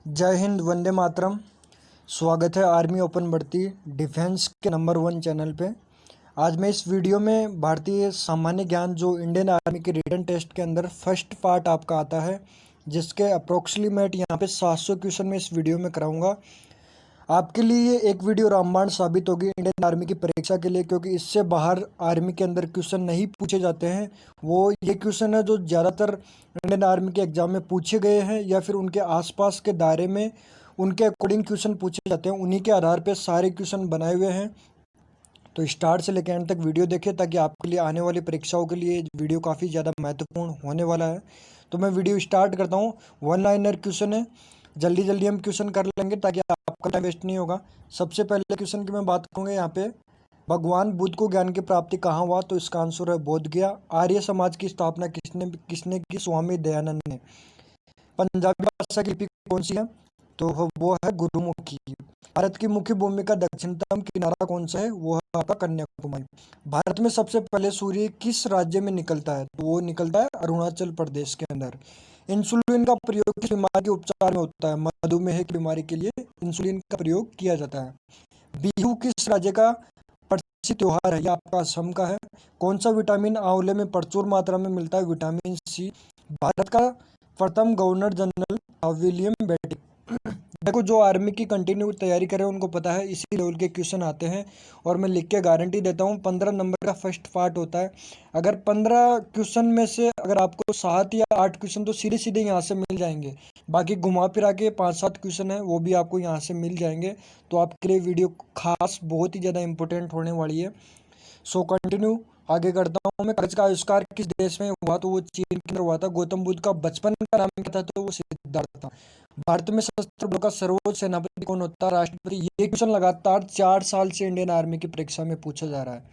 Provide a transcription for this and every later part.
जय हिंद, वंदे मातरम। स्वागत है आर्मी ओपन भर्ती डिफेंस के नंबर 1 चैनल पे। आज मैं इस वीडियो में भारतीय सामान्य ज्ञान जो इंडियन आर्मी के रिटन टेस्ट के अंदर फर्स्ट पार्ट आपका आता है, जिसके अप्रोक्सीमेट यहाँ पे 700 क्वेश्चन में इस वीडियो में कराऊंगा। आपके लिए ये एक वीडियो रामबाण साबित होगी इंडियन आर्मी की परीक्षा के लिए, क्योंकि इससे बाहर आर्मी के अंदर क्वेश्चन नहीं पूछे जाते हैं। वो ये क्वेश्चन है जो ज़्यादातर इंडियन आर्मी के एग्जाम में पूछे गए हैं या फिर उनके आसपास के दायरे में उनके अकॉर्डिंग क्वेश्चन पूछे जाते हैं। उन्हीं के आधार पर सारे क्वेश्चन बनाए हुए हैं। तो स्टार्ट से लेकर एंड तक वीडियो देखें, ताकि आपके लिए आने वाली परीक्षाओं के लिए वीडियो काफ़ी ज़्यादा महत्वपूर्ण होने वाला है। तो मैं वीडियो स्टार्ट करता हूँ। 1 लाइनर क्वेश्चन है, जल्दी जल्दी हम क्वेश्चन कर लेंगे ताकि आपका टाइम वेस्ट नहीं होगा। सबसे पहले क्वेश्चन की मैं बात करूँगा यहाँ पे, भगवान बुद्ध को ज्ञान की प्राप्ति कहाँ हुआ? तो इसका आंसर है बोध गया। आर्य समाज की स्थापना किसने किसने की? स्वामी दयानंद ने। पंजाबी भाषा की लिपि कौन सी है? तो वो है गुरुमुखी। भारत की मुख्य भूमि का दक्षिणतम किनारा कौन सा है? वो है आपका कन्याकुमारी। भारत में सबसे पहले सूर्य किस राज्य में निकलता है? तो वो निकलता है अरुणाचल प्रदेश के अंदर। इंसुलिन का प्रयोग किस बीमारी के उपचार में होता है? मधुमेह की बीमारी के लिए इंसुलिन का प्रयोग किया जाता है। बिहू किस राज्य का प्रसिद्ध त्योहार है? यह आपका असम का है। कौन सा विटामिन आंवले में प्रचुर मात्रा में मिलता है? Vitamin C. भारत का प्रथम गवर्नर जनरल विलियम बेंटिक। देखो, जो आर्मी की कंटिन्यू तैयारी करे उनको पता है इसी लेवल के क्वेश्चन आते हैं, और मैं लिख के गारंटी देता हूँ 15 नंबर का फर्स्ट पार्ट होता है। अगर 15 क्वेश्चन में से अगर आपको 7 या 8 क्वेश्चन तो सीधे सीधे यहाँ से मिल जाएंगे। बाकी घुमा फिरा के 5-7 क्वेश्चन है वो भी आपको यहाँ से मिल जाएंगे। तो आपके लिए वीडियो खास बहुत ही ज़्यादा इंपॉर्टेंट होने वाली है। सो कंटिन्यू आगे करता हूँ मैं। कागज का आविष्कार किस देश में हुआ? तो वो चीन के अंदर हुआ था। गौतम बुद्ध का बचपन का नाम क्या था? तो वो सिद्धार्थ था। भारत में सशस्त्र बलों का सर्वोच्च सेनापति कौन होता है? राष्ट्रपति। ये क्वेश्चन लगातार 4 साल से इंडियन आर्मी की परीक्षा में पूछा जा रहा है।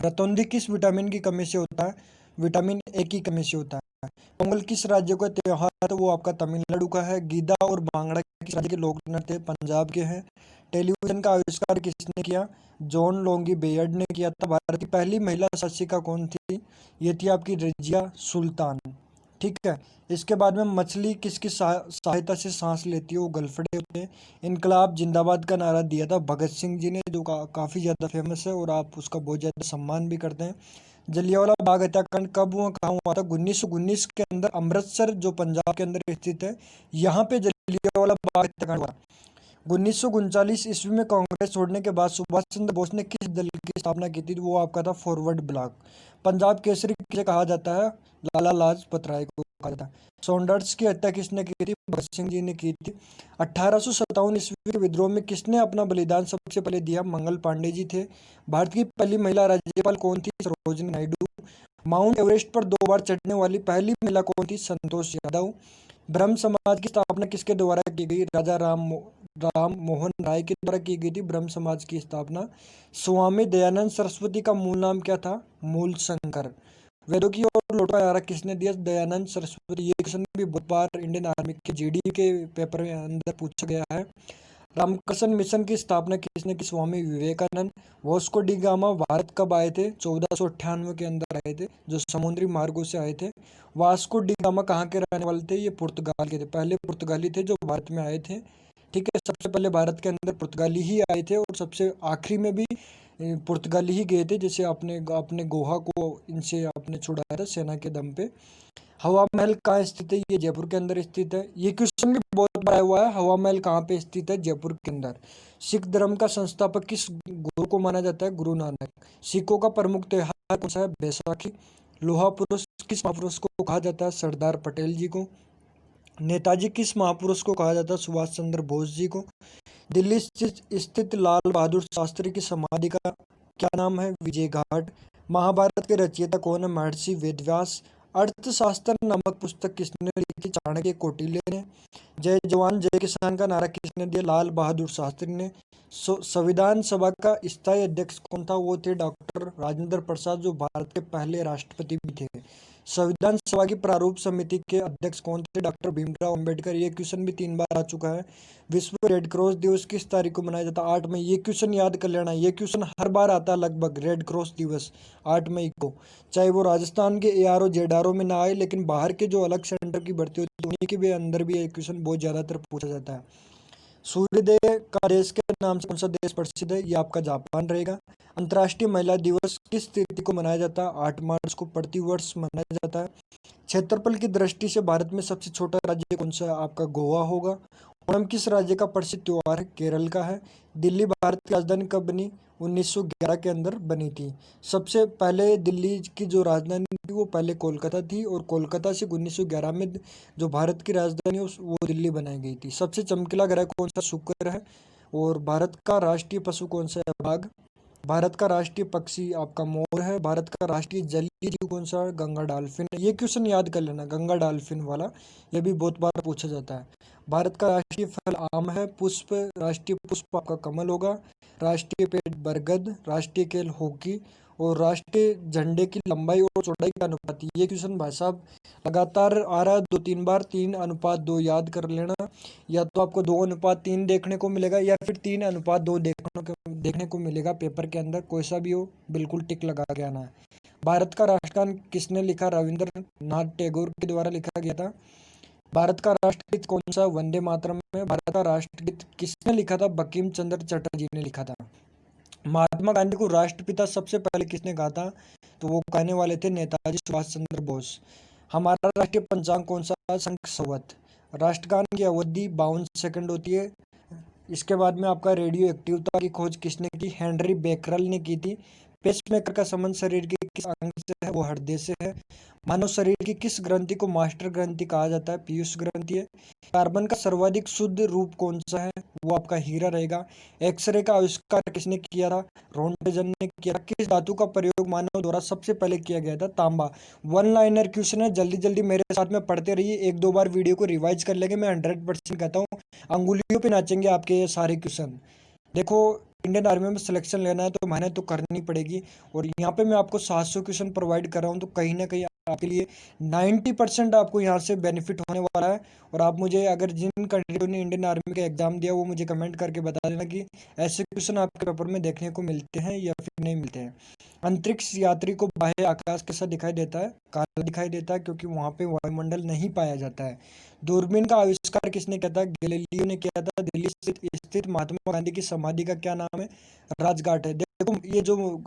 रतौंधी किस विटामिन की कमी से होता है? विटामिन ए की कमी से होता है। पोंगल किस राज्य का त्योहार है? तो वो आपका तमिलनाडु का है। गीदा और भांगड़ा किस राज्य के लोक नृत्य? पंजाब के हैं। टेलीविजन का आविष्कार किसने किया? जॉन लोंगी बेयर्ड ने किया था। भारत की पहली महिला शासिका कौन थी? ये थी आपकी रजिया सुल्तान। ठीक है। इसके बाद में मछली किसकी सहायता से सांस लेती है? वो गलफड़े होते हैं। इनकलाब जिंदाबाद का नारा दिया था भगत सिंह जी ने, जो काफ़ी ज़्यादा फेमस है और आप उसका बहुत ज़्यादा सम्मान भी करते हैं। जलियांवाला बाग हत्याकांड कब हुआ, कहाँ हुआ था? 1919 के अंदर अमृतसर जो पंजाब के अंदर स्थित है, यहाँ पे जलियांवाला बाग हत्याकांड हुआ। 1939 ईस्वी में कांग्रेस छोड़ने के बाद सुभाष चंद्र बोस ने किस दल की स्थापना की थी? वो आपका था फॉरवर्ड ब्लॉक। पंजाब केसरी किसे कहा जाता है? लाला लाजपत राय को कहा जाता है। सॉन्डर्स की हत्या किसने की थी? भगत सिंह जी ने की थी। 1857 ईस्वी के विद्रोह में किसने अपना बलिदान सबसे पहले दिया? मंगल पांडे जी थे। भारत की पहली महिला राज्यपाल कौन थी? सरोजिनी नायडू। माउंट एवरेस्ट पर 2 बार चढ़ने वाली पहली महिला कौन थी? संतोष यादव। ब्रह्म समाज की स्थापना किसके द्वारा की गई? राजा राम मोहन राय के द्वारा की गई थी ब्रह्म समाज की स्थापना। स्वामी दयानंद सरस्वती का मूल नाम क्या था? मूल शंकर। वेदों की और लौटवारा किसने दिया? दयानंद सरस्वती। ये क्वेश्चन भी बहुत बार इंडियन आर्मी के जीडी के पेपर में अंदर पूछा गया है। रामकृष्ण मिशन की स्थापना किसने की? Swami Vivekananda. Vasco da Gama Bharat कब आए थे? 1498 के अंदर आए थे, जो समुद्री मार्गों से आए थे। वास्को डी गामा कहाँ के रहने वाले थे? ये पुर्तगाल के थे, पहले पुर्तगाली थे जो भारत में आए थे। ठीक है, सबसे पहले भारत के अंदर पुर्तगाली ही आए थे और सबसे आखिरी में भी पुर्तगाली ही गए थे। जैसे आपने अपने गोवा को इनसे आपने छुड़ाया था सेना के दम पे। हवा महल कहाँ स्थित है? ये जयपुर के अंदर स्थित है। ये क्वेश्चन भी बहुत बार आया हुआ है, हवा महल कहाँ पे स्थित है? जयपुर के अंदर। सिख धर्म का संस्थापक किस गुरु को माना जाता है? गुरु नानक। सिखों का प्रमुख त्योहार कौन सा है? बैसाखी। लोहा पुरुष किस महापुरुष को कहा जाता है? सरदार पटेल जी को। नेताजी किस महापुरुष को कहा जाता है? सुभाष चंद्र बोस जी को। दिल्ली स्थित लाल बहादुर शास्त्री की समाधि का क्या नाम है? विजय घाट। महाभारत के रचयिता कौन है? महर्षि वेदव्यास। अर्थशास्त्र नामक पुस्तक किसने लिखी? चाणक्य कौटिल्य ने। जय जवान जय किसान का नारा किसने दिया? लाल बहादुर शास्त्री ने। संविधान सभा का स्थायी अध्यक्ष कौन था? वो थे डॉक्टर राजेंद्र प्रसाद, जो भारत के पहले राष्ट्रपति भी थे। संविधान सभा की प्रारूप समिति के अध्यक्ष कौन थे? डॉक्टर भीमराव अंबेडकर। ये क्वेश्चन भी 3 बार आ चुका है। विश्व रेड क्रॉस दिवस किस तारीख को मनाया जाता है? 8 मई। ये क्वेश्चन याद कर लेना, ये क्वेश्चन हर बार आता है लगभग। रेड क्रॉस दिवस 8 मई को, चाहे वो राजस्थान के ARO JEDARO में ना आए, लेकिन बाहर के जो अलग सेंटर की भर्ती होती है उन्हीं के भी अंदर भी ये क्वेश्चन बहुत ज़्यादातर पूछा जाता है। सूर्यदेव का देश के नाम से कौन सा देश प्रसिद्ध है? ये आपका जापान रहेगा। अंतर्राष्ट्रीय महिला दिवस किस तिथि को मनाया जाता है? 8 मार्च को प्रतिवर्ष मनाया जाता है। क्षेत्रफल की दृष्टि से भारत में सबसे छोटा राज्य कौन सा है? आपका गोवा होगा। ओणम किस राज्य का प्रसिद्ध त्योहार है? केरल का है। दिल्ली भारत की राजधानी कब बनी? 1911 के अंदर बनी थी। सबसे पहले दिल्ली की जो राजधानी थी वो पहले कोलकाता थी, और कोलकाता से 1911 में जो भारत की राजधानी है वो दिल्ली बनाई गई थी। सबसे चमकीला ग्रह कौन सा? शुक्र है। और भारत का राष्ट्रीय पशु कौन सा है? बाघ। भारत का राष्ट्रीय पक्षी आपका मोर है। भारत का राष्ट्रीय जलीय जीव कौन सा है? गंगा डॉल्फिन। ये क्वेश्चन याद कर लेना, गंगा डॉल्फिन वाला, ये भी बहुत बार पूछा जाता है। भारत का राष्ट्रीय फल आम है। पुष्प, राष्ट्रीय पुष्प आपका कमल होगा। राष्ट्रीय पेड़ बरगद। राष्ट्रीय खेल हॉकी। और राष्ट्रीय झंडे की लंबाई और चौड़ाई का अनुपात। ये क्वेश्चन भाई साहब लगातार आ रहा है 2-3 बार। 3:2 याद कर लेना। या तो आपको 2:3 देखने को मिलेगा, या फिर 3:2 देखने को मिलेगा पेपर के अंदर। कोई सा भी हो, बिल्कुल टिक लगा के आना है। भारत का राष्ट्रगान किसने लिखा? रविंद्रनाथ टैगोर के द्वारा लिखा गया था। भारत का राष्ट्रगीत कौन सा? वंदे मातरम में। भारत का राष्ट्रगीत किसने लिखा था? बंकिम चंद्र चटर्जी ने लिखा था। महात्मा गांधी को राष्ट्रपिता सबसे पहले किसने कहा था? तो वो कहने वाले थे नेताजी सुभाष चंद्र बोस। हमारा राष्ट्रीय पंचांग कौन सा? संख्य संवत। राष्ट्रगान की अवधि 52 सेकंड होती है। इसके बाद में आपका रेडियो एक्टिवता की खोज किसने की? हेनरी बेकरल ने की थी। पेसमेकर का संबंध शरीर के किस अंग से है? वो हृदय से है। मानव शरीर की किस ग्रंथि को मास्टर ग्रंथि कहा जाता है? पीयूष ग्रंथि है। कार्बन का सर्वाधिक शुद्ध रूप कौन सा है? वो आपका हीरा रहेगा। एक्सरे का आविष्कार किसने किया था? रोन्टगेन ने किया था। किस धातु का प्रयोग मानव द्वारा सबसे पहले किया गया था? तांबा। 1 लाइनर क्वेश्चन है, जल्दी जल्दी मेरे साथ में पढ़ते रहिए। 1-2 बार वीडियो को रिवाइज कर लेंगे, मैं 100% कहता हूँ। अंगुलियों पे नाचेंगे आपके ये सारे क्वेश्चन। देखो, इंडियन आर्मी में सिलेक्शन लेना है तो मेहनत तो करनी पड़ेगी। और यहाँ पे मैं आपको 700 क्वेश्चन प्रोवाइड कर रहा हूँ, तो कहीं ना कहीं आपके लिए 90% आपको यहाँ से बेनिफिट होने वाला है। और आप मुझे, अगर जिन कैंडिडेटों ने इंडियन आर्मी का एग्जाम दिया, वो मुझे कमेंट करके बता देना कि ऐसे क्वेश्चन आपके पेपर में देखने को मिलते हैं या फिर नहीं मिलते हैं। अंतरिक्ष यात्री को बाह्य आकाश कैसा दिखाई देता है? काला दिखाई देता है, क्योंकि वहाँ पे वायुमंडल नहीं पाया जाता है। दूरबीन का आविष्कार किसने किया था? गैलीलियो ने किया था। दिल्ली स्थित महात्मा गांधी की समाधि का क्या नाम है? राजघाट है। देखो, ये जो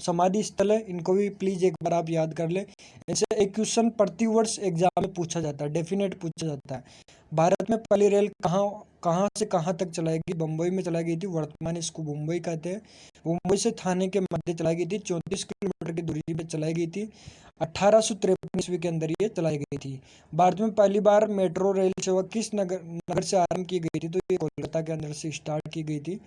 समाधि स्थल है, इनको भी प्लीज एक बार आप याद कर ले। ऐसे एक क्वेश्चन प्रतिवर्ष एग्जाम में पूछा जाता है, डेफिनेट पूछा जाता है। भारत में पहली रेल कहाँ कहाँ से कहाँ तक चलाई गई? बम्बई में चलाई गई थी। वर्तमान इसको मुंबई कहते हैं। मुंबई से थाने के मध्य चलाई गई थी। 34 किलोमीटर की दूरी पे चलाई गई थी। 1853 ईस्वी के अंदर ये चलाई गई थी। भारत में पहली बार मेट्रो रेल सेवा किस नगर नगर से आरंभ की गई थी? तो ये कोलकाता के अंदर से स्टार्ट की गई थी।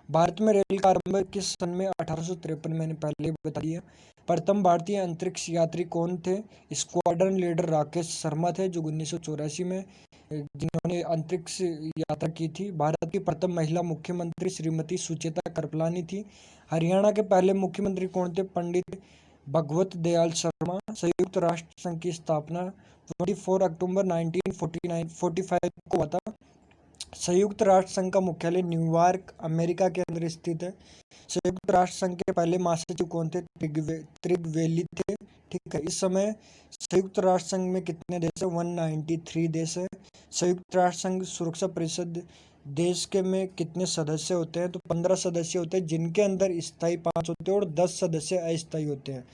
भारत में रेल का आरंभ किस सन में? 1853। मैंने पहले ही बता दिया। प्रथम भारतीय अंतरिक्ष यात्री कौन थे? स्क्वाड्रन लीडर राकेश शर्मा थे, जो 1984 में जिन्होंने अंतरिक्ष यात्रा की थी। भारत की प्रथम महिला मुख्यमंत्री श्रीमती सुचेता कृपलानी थी। हरियाणा के पहले मुख्यमंत्री कौन थे? पंडित भगवत दयाल शर्मा। संयुक्त राष्ट्र संघ की स्थापना 24 अक्टूबर 1945 को हुआ था। संयुक्त राष्ट्र संघ का मुख्यालय न्यूयॉर्क, अमेरिका के अंदर स्थित है। संयुक्त राष्ट्र संघ के पहले महासचिव कौन थे? त्रिगवेली थे। ठीक है। इस समय संयुक्त राष्ट्र संघ में कितने देश है? 193 देश है। संयुक्त राष्ट्र संघ सुरक्षा परिषद देश के में कितने सदस्य होते हैं? तो 15 सदस्य होते हैं, जिनके अंदर स्थायी 5 होते हैं और 10 सदस्य अस्थायी होते हैं।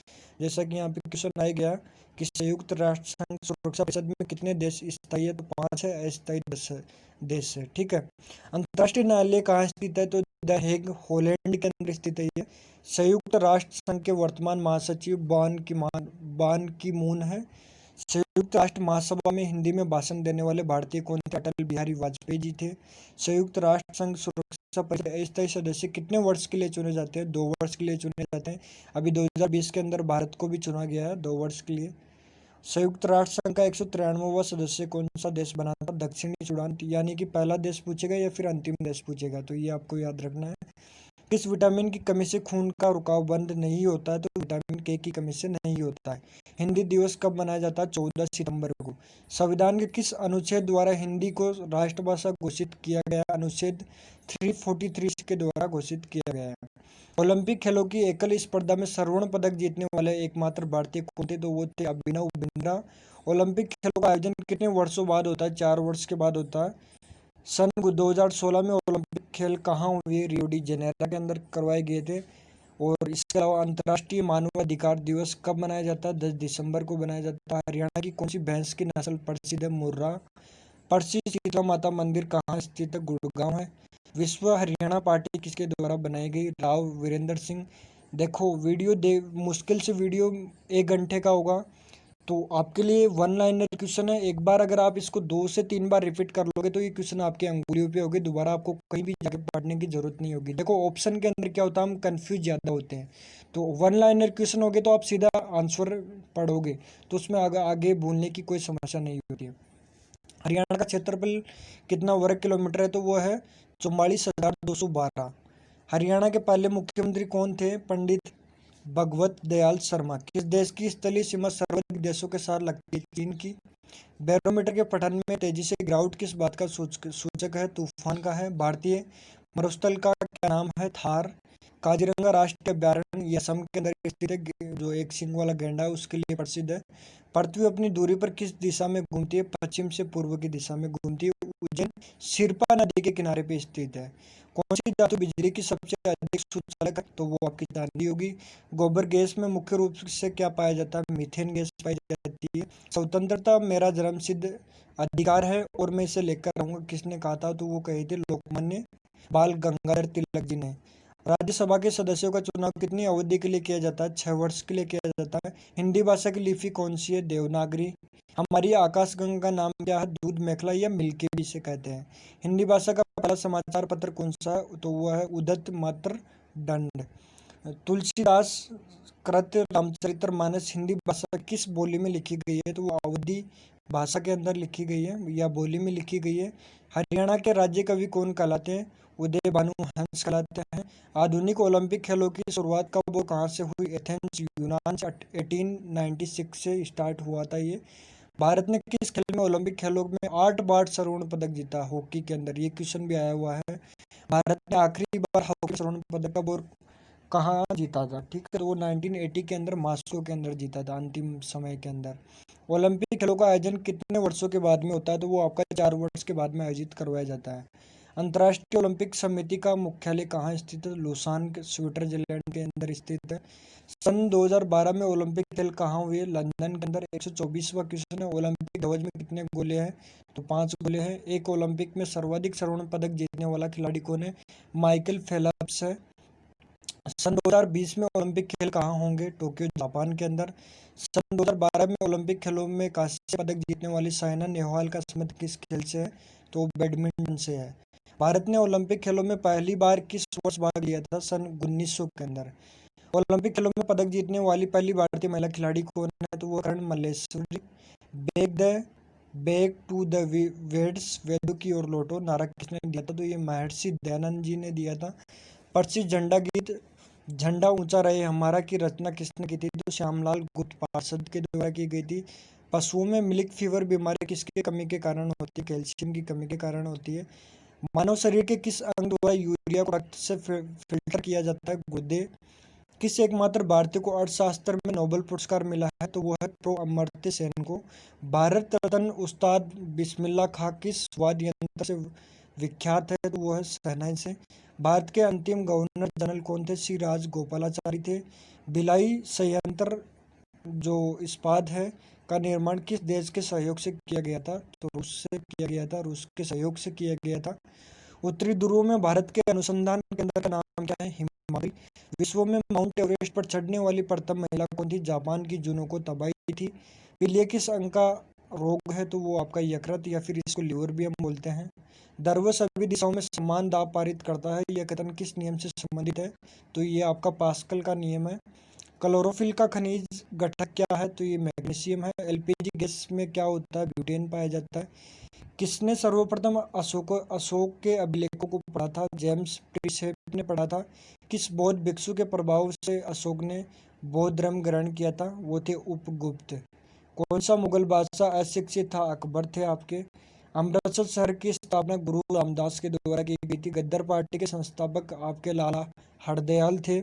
जैसा कि यहाँ पे क्वेश्चन आया गया कि संयुक्त राष्ट्र संघ सुरक्षा परिषद में कितने देश स्थायी है? तो 5 है, अस्थायी 10 देश है। ठीक है। अंतर्राष्ट्रीय न्यायालय कहाँ स्थित है? तो द हेग, हॉलैंड के अंदर स्थित है ये। संयुक्त राष्ट्र संघ के वर्तमान महासचिव बान की मून है। संयुक्त राष्ट्र महासभा में हिंदी में भाषण देने वाले भारतीय कौन थे? अटल बिहारी वाजपेयी जी थे। संयुक्त राष्ट्र संघ सुरक्षा परिषद अस्थायी सदस्य कितने वर्ष के लिए चुने जाते हैं? 2 वर्ष के लिए चुने जाते हैं। अभी 2020 के अंदर भारत को भी चुना गया है 2 वर्ष के लिए। संयुक्त राष्ट्र संघ का 193वां सदस्य कौन सा देश बना था? दक्षिणी सूडान। यानी कि पहला देश पूछेगा या फिर अंतिम देश पूछेगा, तो ये आपको याद रखना है। किस विटामिन की कमी से खून का रुकाव बंद नहीं होता है? तो विटामिन के की कमी से नहीं होता है। हिंदी दिवस कब मनाया जाता है? 14 सितंबर को। संविधान के किस अनुच्छेद द्वारा हिंदी को राष्ट्रभाषा घोषित किया गया? अनुच्छेद 343 के द्वारा घोषित किया गया है। ओलंपिक खेलों की एकल स्पर्धा में स्वर्ण पदक जीतने वाले एकमात्र भारतीय कौन थे? तो वो थे अभिनव बिंद्रा। ओलंपिक खेलों का आयोजन कितने वर्षों बाद होता है? 4 वर्ष के बाद होता है। सन 2016 में ओलंपिक खेल कहाँ हुए? रियो डी जेनेरो के अंदर करवाए गए थे। और इसके अलावा अंतर्राष्ट्रीय मानवाधिकार दिवस कब मनाया जाता है? 10 दिसंबर को मनाया जाता है। हरियाणा की कौन सी भैंस की नस्ल प्रसिद्ध है? मुर्रा। प्रसिद्ध शीतला माता मंदिर कहाँ स्थित है? गुड़गांव है। विश्व हरियाणा पार्टी किसके द्वारा बनाई गई? राव वीरेंद्र सिंह। देखो वीडियो मुश्किल से वीडियो 1 घंटे का होगा, तो आपके लिए वन लाइनर क्वेश्चन है। एक बार अगर आप इसको 2 से 3 बार रिपीट कर लोगे तो ये क्वेश्चन आपके अंगुलियों पे होगी, दोबारा आपको कहीं भी जाके पढ़ने की जरूरत नहीं होगी। देखो ऑप्शन के अंदर क्या होता है, हम कंफ्यूज ज़्यादा होते हैं। तो वन लाइनर क्वेश्चन हो गए तो आप सीधा आंसर पढ़ोगे, तो उसमें आगे आगे भूलने की कोई समस्या नहीं होती है। हरियाणा का क्षेत्रफल कितना वर्ग किलोमीटर है? तो वो है 44,212। हरियाणा के पहले मुख्यमंत्री कौन थे? पंडित भगवत दयाल शर्मा। किस देश की स्थलीय सीमा सर्वाधिक देशों के साथ लगती है? चीन की। बैरोमीटर के पठन में तेजी से गिरावट किस बात का सूचक है? तूफान का है। भारतीय मरुस्थल का क्या नाम है? थार। काजीरंगा राष्ट्रीय अभ्यारण्य ये असम के अंदर स्थित है, जो एक सींग वाला गैंडा है उसके लिए प्रसिद्ध है। पृथ्वी अपनी दूरी पर किस दिशा में घूमती है? पश्चिम से पूर्व की दिशा में घूमती है। उज्जैन सिरपा नदी के किनारे पे स्थित है। कौन सी धातु बिजली की सबसे अधिक सुचालक है? तो वो आपकी चांदी होगी। गोबर गैस में मुख्य रूप से क्या पाया जाता है? मीथेन गैस पाई जाती है। स्वतंत्रता मेरा जन्मसिद्ध अधिकार है और मैं इसे लेकर रहूंगा, किसने कहा था? तो वो कहे थे लोकमान्य बाल गंगाधर तिलक जी ने। राज्यसभा के सदस्यों का चुनाव कितनी अवधि के लिए किया जाता है? 6 वर्ष के लिए किया जाता है। हिंदी भाषा की लिपि कौन सी है? देवनागरी। हमारी आकाशगंगा का नाम क्या है? दूध मेखला या मिल्की भी इसे कहते हैं। हिंदी भाषा का पहला समाचार पत्र कौन सा है? तो वह है उदत मात्र दंड। तुलसीदास कृत रामचरित्र मानस हिंदी भाषा किस बोली में लिखी गई है? तो वो अवधी भाषा के अंदर लिखी गई है या बोली में लिखी गई है। हरियाणा के राज्य कवि कौन कहलाते हैं? उदय भानु हंस कहलाते हैं। आधुनिक ओलंपिक खेलों की शुरुआत कब और कहाँ से हुई? एथेंस यूनान से 1896 से स्टार्ट हुआ था ये। भारत ने किस खेल में ओलंपिक खेलों में 8 बार स्वर्ण पदक जीता? हॉकी के अंदर। ये क्वेश्चन भी आया हुआ है। भारत ने आखिरी बार हॉकी स्वर्ण पदक कब और कहाँ जीता था? ठीक है, तो वो 1980 के अंदर मास्को के अंदर जीता था, अंतिम समय के अंदर। ओलंपिक खेलों का आयोजन कितने वर्षों के बाद में होता है? तो वो आपका 4 वर्ष के बाद में आयोजित करवाया जाता है। अंतर्राष्ट्रीय ओलंपिक समिति का मुख्यालय कहाँ स्थित है? लुसान स्विट्जरलैंड के अंदर स्थित है। सन 2012 में ओलंपिक खेल कहाँ हुए? लंदन के अंदर। 124वां क्वेश्चन है, ओलंपिक ध्वज में कितने गोले हैं? तो 5 गोले हैं। एक ओलंपिक में सर्वाधिक स्वर्ण पदक जीतने वाला खिलाड़ी कौन है? माइकल फेल्प्स है। सन 2020 में ओलंपिक खेल कहाँ होंगे? टोक्यो जापान के अंदर। सन 2012 में ओलंपिक खेलों में कांस्य पदक जीतने वाली साइना नेहवाल का संबंध किस खेल से है? तो बैडमिंटन से है। भारत ने ओलंपिक खेलों में पहली बार किस वर्ष भाग लिया था? सन 1900 के अंदर। ओलंपिक खेलों में पदक जीतने वाली पहली भारतीय महिला खिलाड़ी कौन है? तो वो Karan Malleshwari. Back the back to the Vedas वेदों की ओर लौटो नारा किसने दिया था? तो ये महर्षि दयानंद जी ने दिया था। प्रसिद्ध झंडा गीत झंडा ऊंचा रहे हमारा की रचना किसने की थी? तो श्यामलाल गुप्त पार्षद के द्वारा की गई थी। पशुओं में मिल्क फीवर बीमारी किसकी कमी के कारण होती है? कैल्शियम की कमी के कारण होती है। मानव शरीर के किस अंग द्वारा यूरिया को रक्त से फिल्टर किया जाता है? गुर्दे। किस एकमात्र भारतीय को अर्थशास्त्र में नोबेल पुरस्कार मिला है? तो वो है प्रो अमर्त्य सेन को। भारत रत्न उस्ताद बिस्मिल्लाह खां किस वाद्य यंत्र से विख्यात है? तो वो है शहनाई से। भारत के अंतिम गवर्नर जनरल कौन थे? श्री राजगोपालाचारी थे। भिलाई संयंत्र जो इस्पात है का निर्माण किस देश के सहयोग से किया गया था? तो रूस से किया गया था, रूस के सहयोग से किया गया था। उत्तरी ध्रुव में भारत के अनुसंधान केंद्र का नाम क्या है? हिमालय। विश्व में माउंट एवरेस्ट पर चढ़ने वाली प्रथम महिला कौन थी? जापान की जुनोको तबाई थी। पीलिया किस अंग का रोग है? तो वो आपका यकृत या फिर इसको लिवर भी हम बोलते हैं। द्रव्य सभी दिशाओं में समान दाब पारित करता है, यह कथन किस नियम से संबंधित है? तो ये आपका पास्कल का नियम है। क्लोरोफिल का खनिज घटक क्या है? तो ये मैग्नीशियम है। एलपीजी गैस में क्या होता है? ब्यूटेन पाया जाता है। किसने सर्वप्रथम अशोक के अभिलेखों को पढ़ा था? जेम्स प्रिसेप ने पढ़ा था। किस बौद्ध भिक्षु के प्रभाव से अशोक ने बौद्ध धर्म ग्रहण किया था? वो थे उपगुप्त। कौन सा मुगल बादशाह अशिक्षित था? अकबर थे आपके। अमृतसर शहर की स्थापना गुरु रामदास के द्वारा की गई थी। गद्दार पार्टी के संस्थापक आपके लाला हरदयाल थे।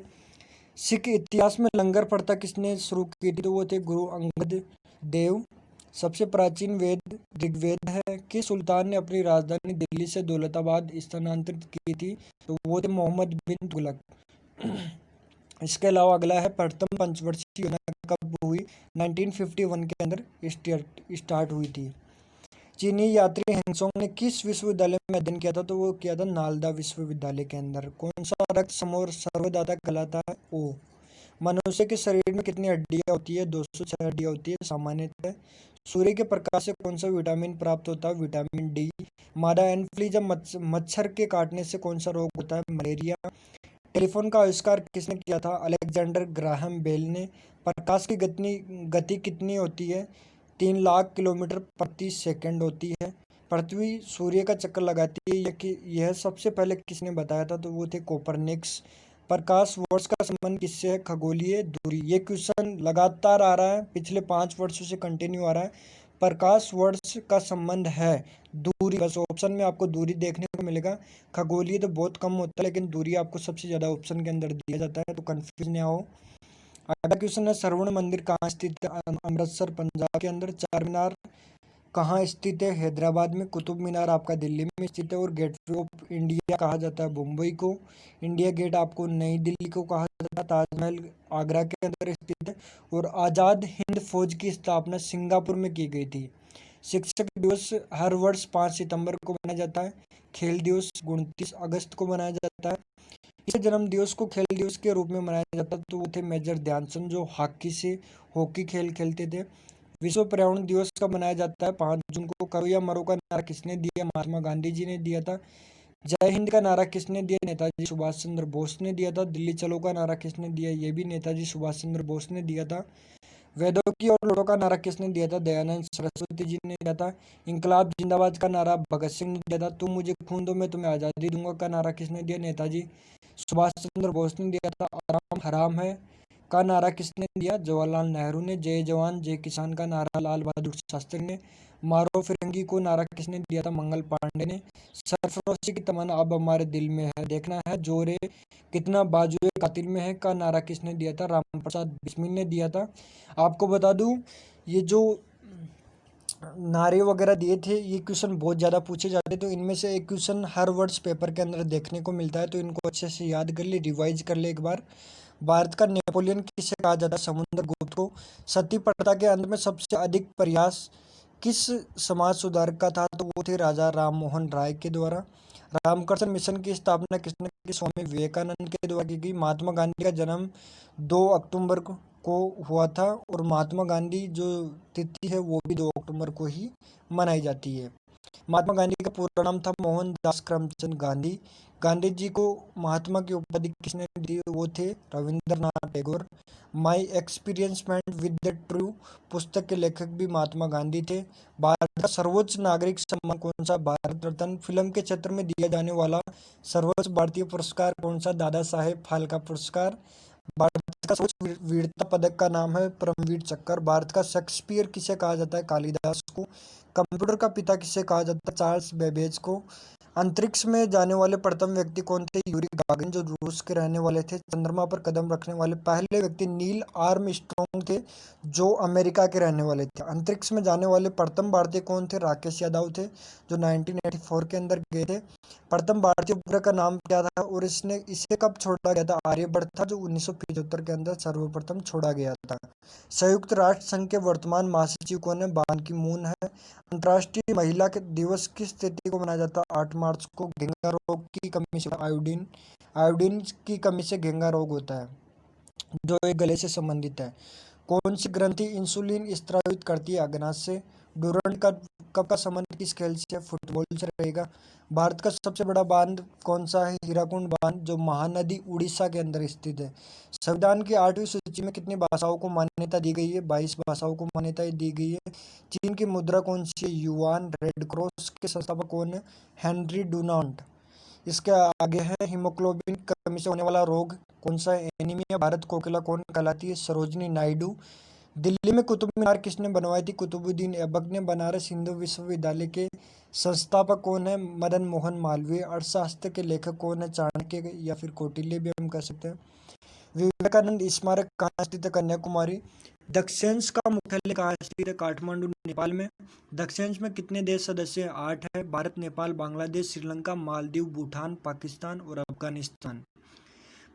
सिख इतिहास में लंगर प्रथा किसने शुरू की थी? तो वो थे गुरु अंगद देव। सबसे प्राचीन वेद ऋग्वेद है। किस सुल्तान ने अपनी राजधानी दिल्ली से दौलताबाद स्थानांतरित की थी? तो वो थे मोहम्मद बिन तुगलक। इसके अलावा अगला है, प्रथम पंचवर्षीय योजना कब हुई? 1951 के अंदर स्टार्ट हुई थी। चीनी यात्री हेंगसोंग ने किस विश्वविद्यालय में अध्ययन किया था? तो वो किया था नालंदा विश्वविद्यालय के अंदर। कौन सा रक्त समूह सर्वदाता कहलाता है? ओ। मनुष्य के शरीर में कितनी हड्डियां होती है? 206 हड्डियां होती है सामान्यतः। सूर्य के प्रकाश से कौन सा विटामिन प्राप्त होता है? Vitamin D. मादा एनफ्लूएंजा मच्छर के काटने से कौन सा रोग होता है? मलेरिया। टेलीफोन का आविष्कार किसने किया था? अलेक्जेंडर ग्राहम बेल ने। प्रकाश की गति कितनी होती है? 3 लाख किलोमीटर प्रति सेकंड होती है। पृथ्वी सूर्य का चक्कर लगाती है यह सबसे पहले किसने बताया था? तो वो थे कोपरनिकस। प्रकाश वर्ष का संबंध किससे है? खगोलीय दूरी। ये क्वेश्चन लगातार आ रहा है, पिछले 5 वर्षों से कंटिन्यू आ रहा है। प्रकाश वर्ष का संबंध है दूरी। बस ऑप्शन में आपको दूरी देखने को मिलेगा। खगोलीय तो बहुत कम होता है, लेकिन दूरी आपको सबसे ज्यादा ऑप्शन के अंदर दिया जाता है, तो कंफ्यूज नहीं हो। अगला क्वेश्चन है, सरवण मंदिर कहाँ स्थित है? अमृतसर पंजाब के अंदर। चार मीनार कहाँ स्थित है? हैदराबाद में। कुतुब मीनार आपका दिल्ली में स्थित है। और गेटवे ऑफ इंडिया कहा जाता है मुंबई को। इंडिया गेट आपको नई दिल्ली को कहा जाता है। ताजमहल आगरा के अंदर स्थित है। और आज़ाद हिंद फौज की स्थापना सिंगापुर में की गई थी। शिक्षक दिवस हर वर्ष 5 सितंबर को मनाया जाता है। खेल दिवस 29 अगस्त को मनाया जाता है। इसे जन्म दिवस को खेल दिवस के रूप में मनाया जाता है। तो वो थे मेजर ध्यानचंद, जो हॉकी खेल खेलते थे। विश्व पर्यावरण दिवस कब मनाया जाता है? 5 जून को। करो या मरो का नारा किसने दिया? महात्मा गांधी जी ने दिया था। जय हिंद का नारा किसने दिया? नेताजी सुभाष चंद्र बोस ने दिया था। दिल्ली चलो का नारा किसने दिया? ये भी नेताजी सुभाष चंद्र बोस ने दिया था। वेदों की और लौटों का नारा किसने दिया था? दयानंद सरस्वती जी ने दिया था। इंकलाब जिंदाबाद का नारा भगत सिंह ने दिया था। तुम मुझे खून दो मैं तुम्हें आज़ादी दूंगा का नारा किसने दिया? नेताजी सुभाष चंद्र बोस ने दिया था। आराम हराम है का नारा किसने दिया? जवाहरलाल नेहरू ने। जय जवान जय किसान का नारा लाल बहादुर शास्त्री ने। मारो फिरंगी को नारा किसने दिया था? मंगल पांडे ने। सरफरोशी की तमन्ना अब हमारे दिल में है, देखना है जोरे कितना बाजुए कातिल में है का नारा किसने दिया था? राम प्रसाद बिस्मिल ने दिया था। आपको बता दूं, ये जो नारे वगैरह दिए थे, ये क्वेश्चन बहुत ज़्यादा पूछे जाते, तो इनमें से एक क्वेश्चन हर वर्ष पेपर के अंदर देखने को मिलता है, तो इनको अच्छे से याद कर ले, रिवाइज कर ले एक बार। भारत का नेपोलियन किसे कहा जाता है? समुद्रगुप्त को। सती प्रथा के अंत में सबसे अधिक प्रयास किस समाज सुधारक का था? तो वो थे राजा राम मोहन राय के द्वारा। रामकृष्ण मिशन की स्थापना किसने की? स्वामी विवेकानंद के द्वारा की गई। महात्मा गांधी का जन्म 2 अक्टूबर को हुआ था, और महात्मा गांधी जो तिथि है वो भी 2 अक्टूबर को ही मनाई जाती है। महात्मा गांधी का पूरा नाम था मोहनदास करमचंद गांधी। गांधी जी को महात्मा की उपाधि किसने दी? वो थे रविंद्रनाथ टैगोर। माई एक्सपीरियंसमेंट विद द ट्रू पुस्तक के लेखक भी महात्मा गांधी थे। भारत का सर्वोच्च नागरिक सम्मान कौन सा? भारत रत्न। फिल्म के क्षेत्र में दिया जाने वाला सर्वोच्च भारतीय पुरस्कार कौन सा? दादा साहेब फाल्के पुरस्कार। भारत का सर्वोच्च वीरता पदक का नाम है परमवीर चक्र। भारत का शेक्सपियर किसे कहा जाता है? कालिदास को। कंप्यूटर का पिता किसे कहा जाता है? चार्ल्स बेबेज को। अंतरिक्ष में जाने वाले प्रथम व्यक्ति कौन थे? यूरी गागरिन, जो रूस के रहने वाले थे। चंद्रमा पर कदम रखने वाले पहले व्यक्ति नील आर्मस्ट्रॉन्ग थे, जो अमेरिका के रहने वाले थे। अंतरिक्ष में जाने वाले प्रथम भारतीय कौन थे? राकेश यादव थे, जो 1984 के अंदर गए थे। प्रथम भारतीय उपग्रह का नाम क्या था, और इसे कब छोड़ा गया था? आर्यभट्ट था, जो 1975 के अंदर सर्वप्रथम छोड़ा गया था। संयुक्त राष्ट्र संघ के वर्तमान महासचिव कौन है? बान की मून है। अंतर्राष्ट्रीय महिला के दिवस किस तिथि को मनाया जाता है? 8 मार्च को। घेंगा रोग की कमी से आयोडीन आयोडीन की कमी से घेंगा रोग होता है, जो एक गले से संबंधित है। कौन सी ग्रंथि इंसुलिन स्रावित करती है? अग्नाशय से। डूरांड कप का संबंध किस खेल से? फुटबॉल से रहेगा। भारत का सबसे बड़ा बांध कौन सा है? हीराकुंड बांध, जो महानदी उड़ीसा के अंदर स्थित है। संविधान की 8वीं सूची में कितनी भाषाओं को मान्यता दी गई है? 22 भाषाओं को मान्यता दी गई है। चीन की मुद्रा कौन सी है? युआन। रेड क्रॉस के संस्थापक कौन है? Henry Dunant. इसके आगे है हीमोग्लोबिन की कमी से होने वाला रोग कौन सा है? एनीमिया। भारत कोकिला कौन कहलाती है? सरोजिनी नायडू। दिल्ली में कुतुब मीनार किसने बनवाई थी? कुतुबुद्दीन ऐबक ने। बनारस हिंदू विश्वविद्यालय के संस्थापक कौन है? मदन मोहन मालवीय। अर्थशास्त्र के लेखक कौन है? चाणक्य या फिर कौटिल्य भी हम कह सकते हैं। विवेकानंद स्मारक कहाँ स्थित है? कन्याकुमारी। दक्षिणांश का मुख्यालय कहाँ स्थित है? काठमांडू, नेपाल में। दक्षिणांश में कितने देश सदस्य हैं? 8 है। भारत, नेपाल, बांग्लादेश, श्रीलंका, मालदीव, भूटान, पाकिस्तान और अफगानिस्तान।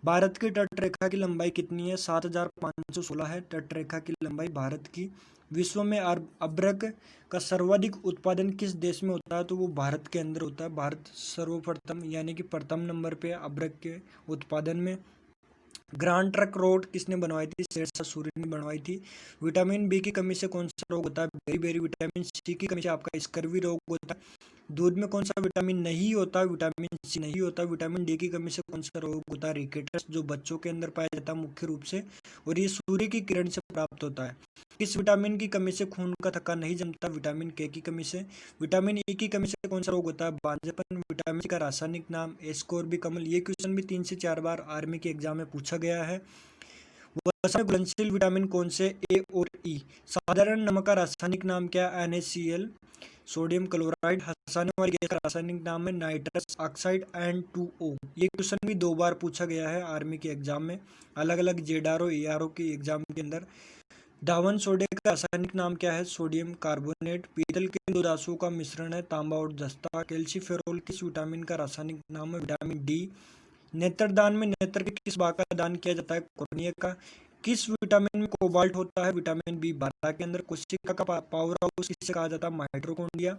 भारत की तटरेखा की लंबाई कितनी है? 7,516 है तटरेखा की लंबाई भारत की। विश्व में अब्रक का सर्वाधिक उत्पादन किस देश में होता है? तो वो भारत के अंदर होता है। भारत सर्वप्रथम यानी कि प्रथम नंबर पे अब्रक के उत्पादन में। ग्रांड ट्रंक रोड किसने बनवाई थी? शेरशाह सूरी ने बनवाई थी। विटामिन बी की कमी से कौन सा रोग होता है? बेरी। विटामिन सी की कमी से आपका स्कर्वी रोग होता है। दूध में कौन सा विटामिन नहीं होता? विटामिन सी नहीं होता। विटामिन डी की कमी से कौन सा रोग होता है? रिकेटस, जो बच्चों के अंदर पाया जाता है मुख्य रूप से, और ये सूर्य की किरण से प्राप्त होता है। किस विटामिन की कमी से खून का थक्का नहीं जमता? विटामिन के की कमी से। विटामिन ई की कमी से कौन सा रोग होता है? बांझपन। विटामिन सी का रासायनिक नाम? एस्कोर्बिकमल। ये क्वेश्चन भी 3 से 4 बार आर्मी के एग्जाम में पूछा गया है। वसा में घुलनशील विटामिन कौन से? ए और ई। साधारण नमक का रासायनिक नाम क्या है? NaCl। Sodium chloride. हंसाने वाली गैस का रासायनिक नाम है नाइट्रस ऑक्साइड N2O। ये क्वेश्चन भी 2 बार पूछा गया है आर्मी के एग्जाम में, अलग अलग जेडारो ARO के एग्जाम के अंदर। दावन सोडे का रासायनिक नाम क्या है? Sodium carbonate. पीतल के 2 धातुओं का मिश्रण है तांबा और जस्ता। कैल्सीफेरोल किस विटामिन का रासायनिक नाम है? Vitamin D. नेत्रदान में नेत्र के किस भाग का दान किया जाता है? कॉर्निया का। किस विटामिन में कोबाल्ट होता है? विटामिन B12 के अंदर। कोशिका का पावर हाउस किसे कहा जाता है? माइटोकॉन्ड्रिया।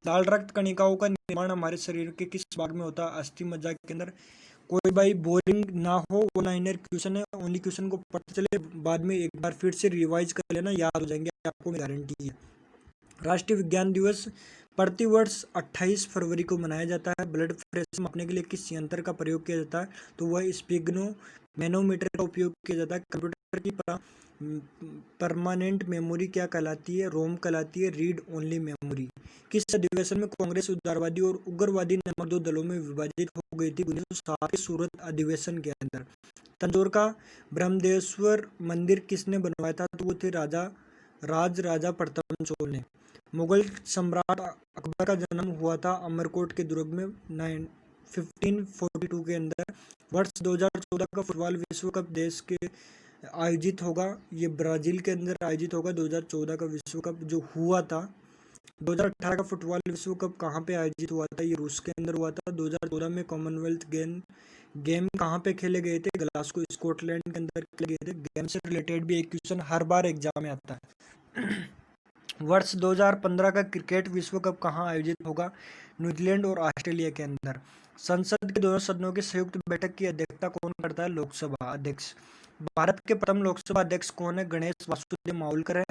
लाल रक्त कणिकाओं का निर्माण हमारे शरीर के किस भाग में होता है? अस्थि मज्जा के अंदर। कोई भाई बोरिंग ना हो, वो लाइनर क्वेश्चन है, ओनली क्वेश्चन को पढ़ते चले, बाद में एक बार फिर से रिवाइज कर लेना, याद हो जाएंगे आपको, मैं गारंटी है। राष्ट्रीय विज्ञान दिवस प्रतिवर्ष 28 फरवरी को मनाया जाता है। ब्लड प्रेशर मापने के लिए किस यंत्र का प्रयोग किया जाता है? तो वह स्पिग्नो मैनोमीटर का उपयोग किया जाता है। कंप्यूटर की परमानेंट मेमोरी क्या कहलाती है? रोम कहलाती है। Read only memory. किस अधिवेशन में कांग्रेस उदारवादी और उग्रवादी नामक 2 दलों में विभाजित हो गई थी? 1907 के सूरत अधिवेशन के अंदर। तंजौर का ब्रह्मदेश्वर मंदिर किसने बनवाया था? तो वो थे राजा प्रताप चोल ने। मुगल सम्राट अकबर का जन्म हुआ था अमरकोट के दुर्ग में 1542 के अंदर। वर्ष 2014 का फुटबॉल विश्व कप देश के आयोजित होगा, ये ब्राजील के अंदर आयोजित होगा। 2014 का विश्व कप जो हुआ था। 2018 का फुटबॉल विश्व कप कहाँ पे आयोजित हुआ था? ये रूस के अंदर हुआ था। 2014 में कॉमनवेल्थ गेम कहाँ पे खेले गए थे? ग्लासगो स्कॉटलैंड के अंदर खेले गए थे। गेम से रिलेटेड भी एक क्वेश्चन हर बार एग्जाम में आता है। वर्ष 2015 का क्रिकेट विश्व कप कहाँ आयोजित होगा? न्यूजीलैंड और ऑस्ट्रेलिया के अंदर। संसद के दोनों सदनों की संयुक्त बैठक की अध्यक्षता कौन करता है? लोकसभा अध्यक्ष। भारत के प्रथम लोकसभा अध्यक्ष कौन है? गणेश वासुदेव मावलकर है।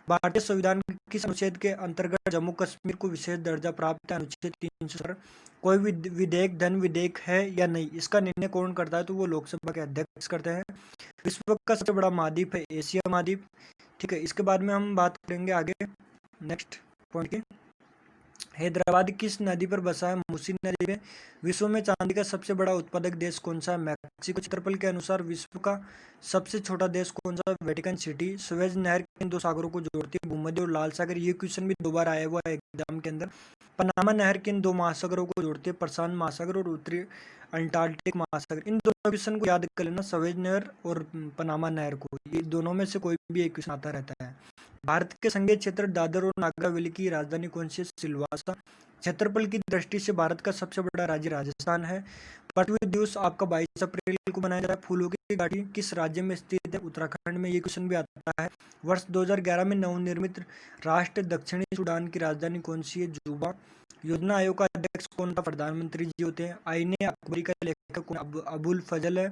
भारतीय संविधान के किस अनुच्छेद के अंतर्गत जम्मू कश्मीर को विशेष दर्जा प्राप्त है? अनुच्छेद 370। कोई विधेयक धन विधेयक है या नहीं, इसका निर्णय कौन करता है? तो वो लोकसभा के अध्यक्ष करते हैं। विश्व का सबसे बड़ा महाद्वीप है एशिया महाद्वीप। ठीक है, इसके बाद में हम बात करेंगे आगे नेक्स्ट पॉइंट की। हैदराबाद किस नदी पर बसा है? मूसी नदी पे। विश्व में चांदी का सबसे बड़ा उत्पादक देश कौन सा है? मैक्सिको। क्षेत्रफल के अनुसार विश्व का सबसे छोटा देश कौन सा है? Vatican city. स्वेज नहर किन 2 सागरों को जोड़ती है? भूमध्य और लाल सागर। ये क्वेश्चन भी 2 बार आया हुआ है एग्जाम के अंदर। पनामा नहर किन 2 महासागरों को जोड़ती है? प्रशांत महासागर और उत्तरी अंटार्कटिक महासागर। इन दोनों क्वेश्चन को याद कर लेना, स्वेज नहर और पनामा नहर को, ये दोनों में से कोई भी एक क्वेश्चन आता रहता है। भारत के संघीय क्षेत्र दादर और नागर हवेली की राजधानी कौन सी है? सिलवासा। क्षेत्रफल की दृष्टि से भारत का सबसे बड़ा राज्य राजस्थान है। पृथ्वी दिवस आपका 22 अप्रैल को मनाया जाता है। फूलों की घाटी किस राज्य में स्थित है? उत्तराखंड में। ये क्वेश्चन भी आता है। वर्ष 2011 में नवनिर्मित राष्ट्र दक्षिणी सूडान की राजधानी कौन सी है? जुबा। योजना आयोग का अध्यक्ष कौन था? प्रधानमंत्री जी होते हैं। आईने अकबरी का लेखक कौन? अबुल फजल है।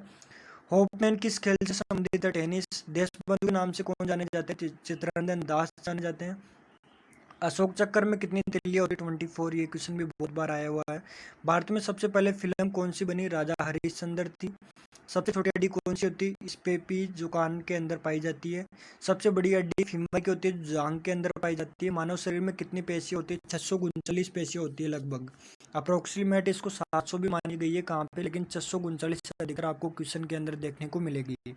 होपमैन किस खेल से संबंधित है? टेनिस। देशबंधु के नाम से कौन जाने जाते हैं? चित्तरंजन दास जाने जाते हैं। अशोक चक्र में कितनी तिल्लियां होती? 24। ये क्वेश्चन भी बहुत बार आया हुआ है। भारत में सबसे पहले फिल्म कौन सी बनी? राजा हरिश्चंद्र थी। सबसे छोटी हड्डी कौन सी होती है? स्पेपी, जो कान के अंदर पाई जाती है। सबसे बड़ी हड्डी फीमर की होती है, जो जांघ के अंदर पाई जाती है। मानव शरीर में कितनी पेशियां होती है? 639 पेशियां होती है लगभग। अप्रोक्सीमेट इसको 700 भी मानी गई है कहाँ पे, लेकिन 639 से अधिक आपको क्वेश्चन के अंदर देखने को मिलेगी।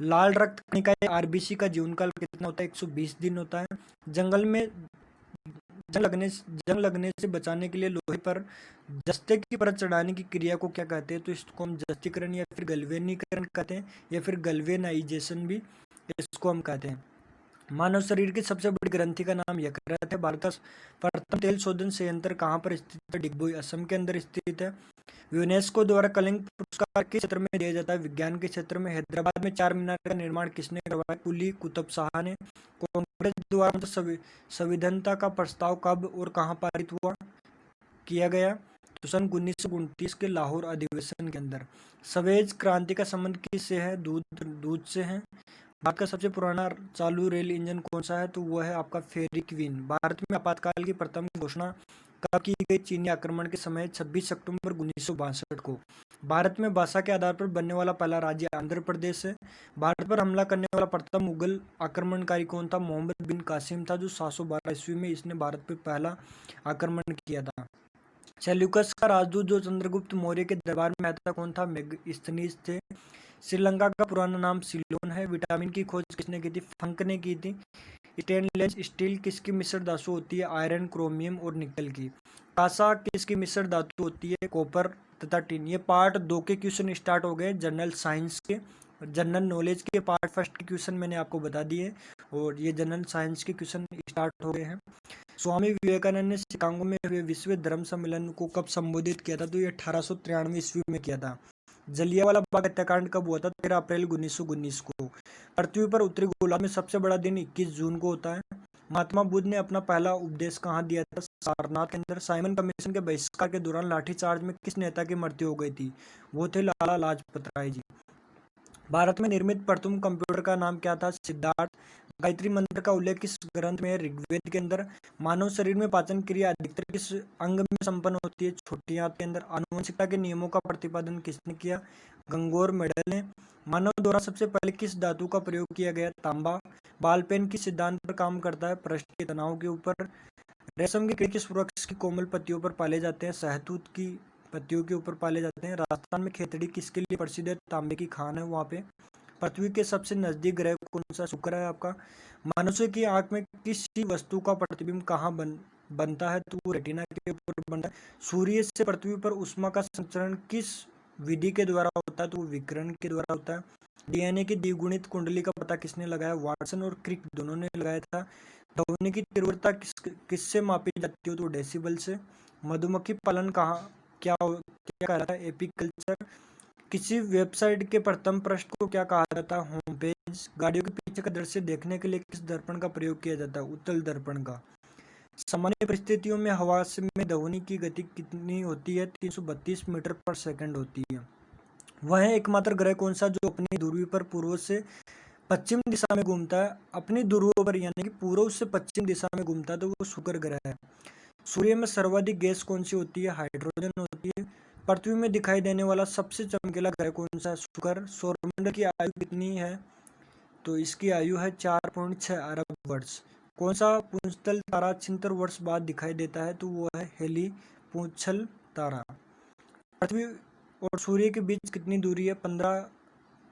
लाल रक्त कणिका आरबीसी का जीवनकाल कितना होता है? 120 दिन होता है। जंगल में जंग लगने से बचाने के लिए लोहे पर जस्ते की परत चढ़ाने की क्रिया को क्या कहते हैं? तो इसको हम जस्तीकरण या फिर गलवेनीकरण कहते हैं, या फिर गलवेनाइजेशन भी इसको हम कहते हैं। मानव शरीर की सबसे बड़ी ग्रंथि का नाम यकृत है। भारत का प्रथम तेल शोधन संयंत्र कहाँ पर स्थित है? डिगबोई असम के अंदर स्थित है। यूनेस्को द्वारा कलिंग पुरस्कार किस क्षेत्र में दिया जाता है? विज्ञान के क्षेत्र में। हैदराबाद में चार मीनार का निर्माण किसने करवाया? कुली कुतुब शाह ने। कांग्रेस द्वारा संविधानता का प्रस्ताव कब और कहाँ पारित किया गया? तो सन 1929 के लाहौर अधिवेशन के अंदर। सफेद क्रांति का संबंध किससे है? दूध से है। भारत का सबसे पुराना चालू रेल इंजन कौन सा है? तो वो है आपका फेरी क्वीन। भारत में आपातकाल की प्रथम घोषणा कब की गई? चीनी आक्रमण के समय 26 अक्टूबर 1962 को। भारत में भाषा के आधार पर बनने वाला पहला राज्य आंध्र प्रदेश है। भारत पर हमला करने वाला प्रथम मुगल आक्रमणकारी कौन था? मोहम्मद बिन कासिम था, जो 712 ईस्वी में इसने भारत पर पहला आक्रमण किया था। सेल्यूकस का राजदूत जो चंद्रगुप्त मौर्य के दरबार में आया था कौन था? मेगस्थनीज थे। श्रीलंका का पुराना नाम सिलोन है। विटामिन की खोज किसने की थी? फंक ने की थी। स्टेनलेस स्टील किसकी मिश्र धातु होती है? आयरन, क्रोमियम और निकल की। कांसा किसकी मिश्र धातु होती है? कॉपर तथा टिन। ये पार्ट 2 के क्वेश्चन स्टार्ट हो गए जनरल साइंस के। जनरल नॉलेज के पार्ट फर्स्ट के क्वेश्चन मैंने आपको बता दिए, और ये जनरल साइंस के क्वेश्चन स्टार्ट हो गए हैं। स्वामी विवेकानंद ने शिकागो में हुए विश्व धर्म सम्मेलन को कब संबोधित किया था? तो ये 1893 ईस्वी में किया था। जलियांवाला बाग हत्याकांड कब हुआ था? 13 अप्रैल 1919 को। पृथ्वी पर उत्तरी गोलार्ध में सबसे बड़ा दिन 21 जून को होता है। महात्मा बुद्ध ने अपना पहला उपदेश कहाँ दिया था? सारनाथ के अंदर। साइमन कमीशन के बहिष्कार के दौरान लाठीचार्ज में किस नेता की मृत्यु हो गई थी? वो थे लाला लाजपत राय जी। भारत में निर्मित प्रथम कंप्यूटर का नाम क्या था? सिद्धार्थ। गायत्री मंत्र का उल्लेख किस ग्रंथ में है? ऋग्वेद के अंदर। मानव शरीर में पाचन क्रिया अधिकतर किस अंग में संपन्न होती है? छोटी आंत के अंदर। आनुवंशिकता के नियमों का प्रतिपादन किसने किया? गंगोर मेडल ने। मानव द्वारा सबसे पहले किस धातु का प्रयोग किया गया? तांबा। बाल पेन किस सिद्धांत पर काम करता है? पृष्ठ के तनाव के ऊपर। रेशम के कीड़े किस वृक्ष की कोमल पत्तियों पर पाले जाते हैं? सहतूत की पत्तियों के ऊपर पाले जाते हैं। राजस्थान में खेतड़ी किसके लिए प्रसिद्ध है? तांबे की खान है वहाँ पे। पृथ्वी के सबसे नजदीक ग्रह कौन सा? शुक्र है आपका। मनुष्य की आंख में किसी वस्तु का प्रतिबिंब कहाँ बनता है? तो वो रेटिना के ऊपर बनता है। सूर्य से पृथ्वी पर ऊष्मा का संचरण किस विधि के द्वारा होता है? तो वो विकिरण के द्वारा होता है। डीएनए की द्विगुणित कुंडली का पता किसने लगाया? वाटसन और क्रिक दोनों ने लगाया था। ध्वनि की तीव्रता किससे मापी जाती है? तो डेसिबल से। मधुमक्खी पालन क्या कहलाता है? एपीकल्चर। किसी वेबसाइट के प्रथम पृष्ठ को क्या कहा जाता है? Home page. गाड़ियों के पीछे का दृश्य देखने के लिए किस दर्पण का प्रयोग किया जाता है? उत्तल दर्पण का। सामान्य परिस्थितियों में हवा में ध्वनि की गति कितनी होती है? 332 मीटर पर सेकंड होती है। वह एकमात्र ग्रह कौन सा जो अपनी ध्रुवीय पर पूर्व से पश्चिम दिशा में घूमता है? अपनी ध्रुव पर यानी कि पूर्व से पश्चिम दिशा में घूमता है, तो वो शुक्र ग्रह है। सूर्य में सर्वाधिक गैस कौन सी होती है? हाइड्रोजन होती है। पृथ्वी में दिखाई देने वाला सबसे चमकीला ग्रह कौन सा है? शुक्र। सौरमंडल की आयु कितनी है? तो इसकी आयु है 4.6 अरब वर्ष। कौन सा पूंछतल तारा 76 वर्ष बाद दिखाई देता है? तो वो है हेली पूंछल तारा। पृथ्वी और सूर्य के बीच कितनी दूरी है? 15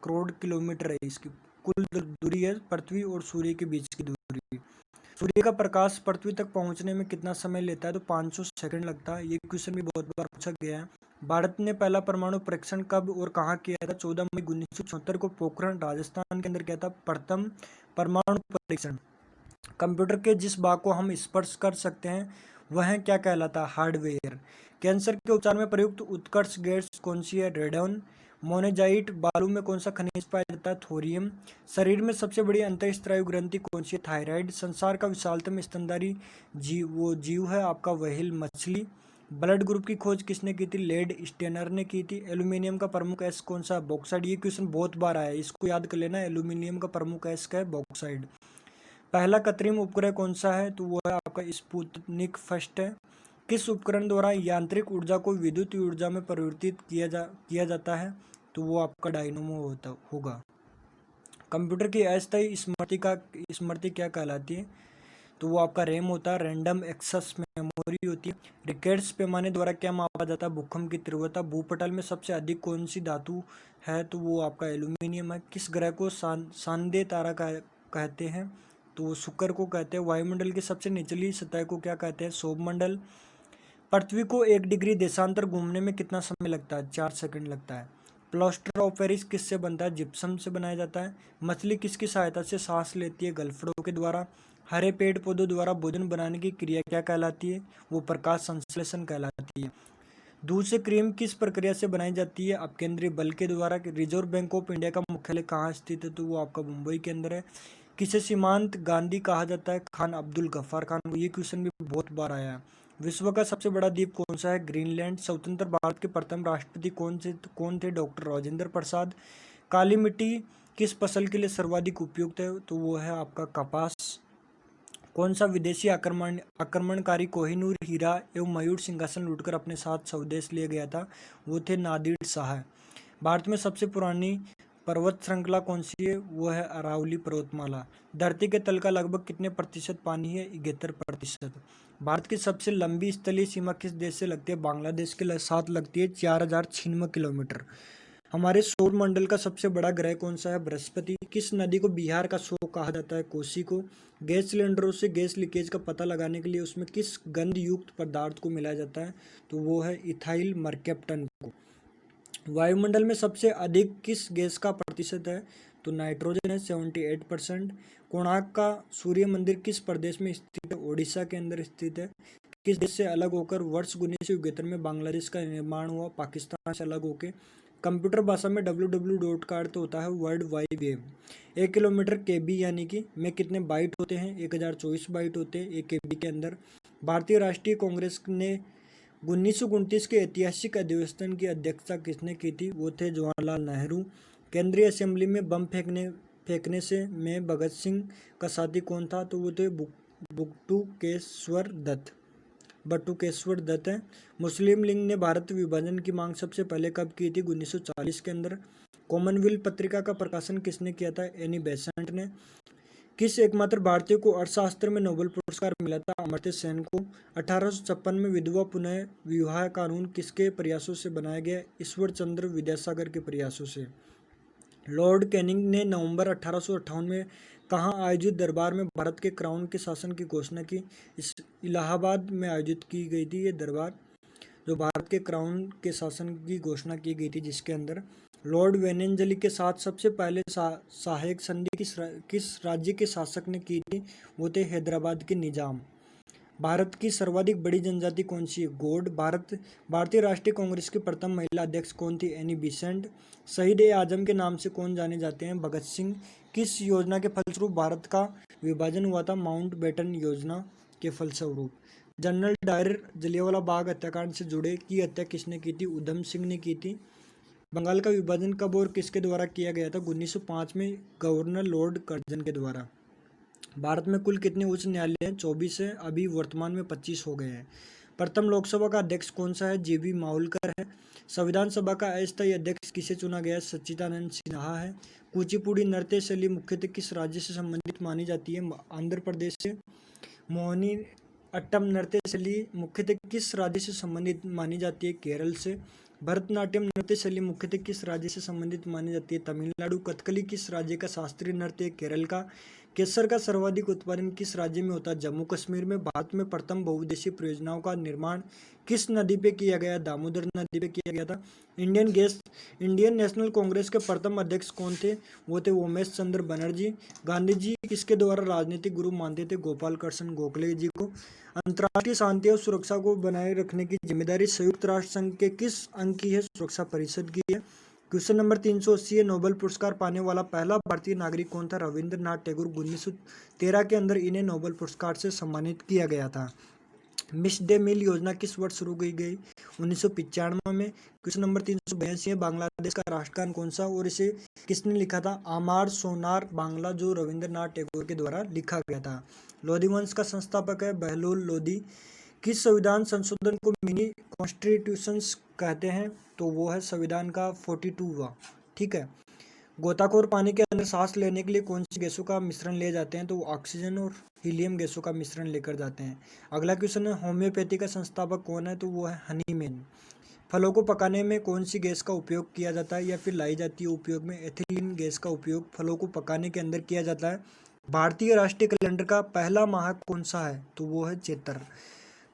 करोड़ किलोमीटर है इसकी कुल दूरी है, पृथ्वी और सूर्य के बीच की दूरी। सूर्य का प्रकाश पृथ्वी तक पहुंचने में कितना समय लेता है? तो 500 सेकंड लगता है। ये क्वेश्चन भी बहुत बार पूछा गया है। भारत ने पहला परमाणु परीक्षण कब और कहाँ किया था? 14 मई 1974 को पोखरण राजस्थान के अंदर किया था प्रथम परमाणु परीक्षण। कंप्यूटर के जिस भाग को हम स्पर्श कर सकते हैं वह क्या कहलाता है? हार्डवेयर। कैंसर के उपचार में प्रयुक्त उत्कर्ष गैस कौन सी है? रेडॉन। मोनेजाइट बालू में कौन सा खनिज पाया जाता है? थोरियम। शरीर में सबसे बड़ी अंतःस्त्रायु ग्रंथि कौन सी है? थायराइड। संसार का विशालतम स्तनधारी जीव है आपका व्हेल मछली। ब्लड ग्रुप की खोज किसने की थी? लेड स्टेनर ने की थी। एल्यूमिनियम का प्रमुख एस कौन सा? बॉक्साइड। ये क्वेश्चन बहुत बार आया है, इसको याद कर लेना। एल्यूमिनियम का प्रमुख एस क्या है? बॉक्साइड। पहला कृत्रिम उपग्रह कौन सा है? तो वो है आपका स्पुतनिक फर्स्ट है। किस उपकरण द्वारा यांत्रिक ऊर्जा को विद्युत ऊर्जा में परिवर्तित किया जाता है? तो वो आपका डायनोमो होगा। कंप्यूटर की अस्थायी स्मृति क्या कहलाती है? तो वो आपका रैम होता है, रैंडम एक्सेस मेमोरी होती है। रिकेट्स पैमाने द्वारा क्या मापा जाता है? भूकंप की तीव्रता। भूपटल में सबसे अधिक कौन सी धातु है? तो वो आपका एल्यूमिनियम है। किस ग्रह को शानदेह तारा कहते हैं? तो वो शुक्र को कहते हैं। वायुमंडल की सबसे निचली सतह को क्या कहते हैं? सौरमंडल। पृथ्वी को 1 डिग्री देशांतर घूमने में कितना समय लगता है? 4 सेकंड लगता है। प्लास्टर ऑफ पेरिस किससे बनता है? जिप्सम से बनाया जाता है। मछली किसकी सहायता से सांस लेती है? गलफड़ों के द्वारा। हरे पेड़ पौधों द्वारा भोजन बनाने की क्रिया क्या कहलाती है? वो प्रकाश संश्लेषण कहलाती है। दूध से क्रीम किस प्रक्रिया से बनाई जाती है? अपकेंद्रीय बल के द्वारा। रिजर्व बैंक ऑफ इंडिया का मुख्यालय कहाँ स्थित है? तो वो आपका मुंबई के अंदर है। किसे सीमांत गांधी कहा जाता है? खान अब्दुल गफ्फार खान। ये क्वेश्चन भी बहुत बार आया है। विश्व का सबसे बड़ा द्वीप कौन सा है? ग्रीनलैंड। स्वतंत्र भारत के प्रथम राष्ट्रपति कौन थे? डॉक्टर राजेंद्र प्रसाद। काली मिट्टी किस फसल के लिए सर्वाधिक उपयुक्त है? तो वो है आपका कपास। कौन सा विदेशी आक्रमणकारी कोहिनूर हीरा एवं मयूर सिंहासन लूटकर अपने साथ स्वदेश ले गया था? वो थे नादिर शाह। भारत में सबसे पुरानी पर्वत श्रृंखला कौन सी है? वो है अरावली पर्वतमाला। धरती के तल का लगभग कितने प्रतिशत पानी है? 71%। भारत की सबसे लंबी स्थलीय सीमा किस देश से लगती है? बांग्लादेश के साथ लगती है, 4096 किलोमीटर। हमारे सौर मंडल का सबसे बड़ा ग्रह कौन सा है? बृहस्पति। किस नदी को बिहार का शोक कहा जाता है? कोसी को। गैस सिलेंडरों से गैस लीकेज का पता लगाने के लिए उसमें किस गंध युक्त पदार्थ को मिलाया जाता है? तो वो है इथाइल मरकैप्टन को। वायुमंडल में सबसे अधिक किस गैस का प्रतिशत है? तो नाइट्रोजन है, 78%। कोणार्क का सूर्य मंदिर किस प्रदेश में स्थित है? ओडिशा के अंदर स्थित है। किस देश से अलग होकर वर्ष 1971 में बांग्लादेश का निर्माण हुआ? पाकिस्तान से अलग होकर। कंप्यूटर भाषा में www का अर्थ होता है वर्ल्ड वाइड वेब। 1 किलोमीटर केबी यानी कि में कितने बाइट होते हैं? 1024 बाइट होते हैं 1 KB के अंदर। भारतीय राष्ट्रीय कांग्रेस ने 1929 के ऐतिहासिक अधिवेशन की अध्यक्षता किसने की थी? वो थे जवाहरलाल नेहरू। केंद्रीय असेंबली में बम फेंकने से में भगत सिंह का साथी कौन था? तो वो थे बटुकेश्वर दत्त है। मुस्लिम लीग ने भारत विभाजन की मांग सबसे पहले कब की थी? 1940 के अंदर। कॉमनवेल्थ पत्रिका का प्रकाशन किसने किया था? एनी बेसेंट ने। किस एकमात्र भारतीय को अर्थशास्त्र में नोबेल पुरस्कार मिला था? अमर्त्य सेन को। 1856 में विधवा पुनः विवाह कानून किसके प्रयासों से बनाया गया? ईश्वर चंद्र विद्यासागर के प्रयासों से। लॉर्ड कैनिंग ने नवंबर 1858 में कहाँ आयोजित दरबार में भारत के क्राउन के शासन की घोषणा की? इस इलाहाबाद में आयोजित की गई थी ये दरबार, जो भारत के क्राउन के शासन की घोषणा की गई थी, जिसके अंदर लॉर्ड वेनेंजली के साथ सबसे पहले सहायक संधि किस राज्य के शासक ने की थी? वो थे हैदराबाद के निजाम। भारत की सर्वाधिक बड़ी जनजाति कौन सी है? गौड़। भारतीय राष्ट्रीय कांग्रेस की प्रथम महिला अध्यक्ष कौन थी? Annie Besant. शहीद ए आजम के नाम से कौन जाने जाते हैं? भगत सिंह। किस योजना के फलस्वरूप भारत का विभाजन हुआ था? माउंटबेटन योजना के फलस्वरूप। जनरल डायर जलियांवाला बाग हत्याकांड से जुड़े की हत्या किसने की थी? उधम सिंह ने की थी। बंगाल का विभाजन कब और किसके द्वारा किया गया था? 1905 में गवर्नर लॉर्ड कर्जन के द्वारा। भारत में कुल कितने उच्च न्यायालय हैं? 24 है, अभी वर्तमान में 25 हो गए हैं। प्रथम लोकसभा का अध्यक्ष कौन सा है? JB मावलकर है। संविधान सभा का अस्थायी अध्यक्ष किसे चुना गया है? सच्चिदानंद सिन्हा है। कुचिपुड़ी नृत्य शैली मुख्यतः किस राज्य से संबंधित मानी जाती है? आंध्र प्रदेश से। मोहिनी अट्टम नृत्य शैली मुख्यतः किस राज्य से संबंधित मानी जाती है? केरल से। भरतनाट्यम नृत्य शैली मुख्यतः किस राज्य से संबंधित मानी जाती है? तमिलनाडु। कथकली किस राज्य का शास्त्रीय नृत्य है? केरल का। केसर का सर्वाधिक उत्पादन किस राज्य में होता है? जम्मू कश्मीर में। भारत में प्रथम बहुउद्देशीय परियोजनाओं का निर्माण किस नदी पे किया गया? दामोदर नदी पे किया गया था। इंडियन नेशनल कांग्रेस के प्रथम अध्यक्ष कौन थे? वो थे उमेश चंद्र बनर्जी। गांधी जी किसके द्वारा राजनीतिक गुरु मानते थे? गोपाल कृष्ण गोखले जी को। अंतर्राष्ट्रीय शांति और सुरक्षा को बनाए रखने की जिम्मेदारी संयुक्त राष्ट्र संघ के किस अंग की है? सुरक्षा परिषद की है। क्वेश्चन नंबर 380 है, नोबेल पुरस्कार पाने वाला पहला भारतीय नागरिक कौन था? रविंद्रनाथ टैगोर। 1913 के अंदर इन्हें नोबेल पुरस्कार से सम्मानित किया गया था। मिड डे मील योजना किस वर्ष शुरू की गई? 1995 में। क्वेश्चन नंबर 382 है, बांग्लादेश का राष्ट्रगान कौन सा और इसे किसने लिखा था? आमार सोनार बांग्ला, जो रविंद्रनाथ टैगोर के द्वारा लिखा गया था। लोधी वंश का संस्थापक है बहलोल लोधी। किस संविधान संशोधन को मिनी कॉन्स्टिट्यूशंस कहते हैं? तो वो है संविधान का 42वां। ठीक है। गोताखोर पानी के अंदर सांस लेने के लिए कौन सी गैसों का मिश्रण ले जाते हैं? तो वो ऑक्सीजन और हीलियम गैसों का मिश्रण लेकर जाते हैं। अगला क्वेश्चन है, होम्योपैथी का संस्थापक कौन है? तो वो है हनीमैन। फलों को पकाने में कौन सी गैस का उपयोग किया जाता है या फिर लाई जाती है उपयोग में? एथिलीन गैस का उपयोग फलों को पकाने के अंदर किया जाता है। भारतीय राष्ट्रीय कैलेंडर का पहला माह कौन सा है? तो वो है चैत्र।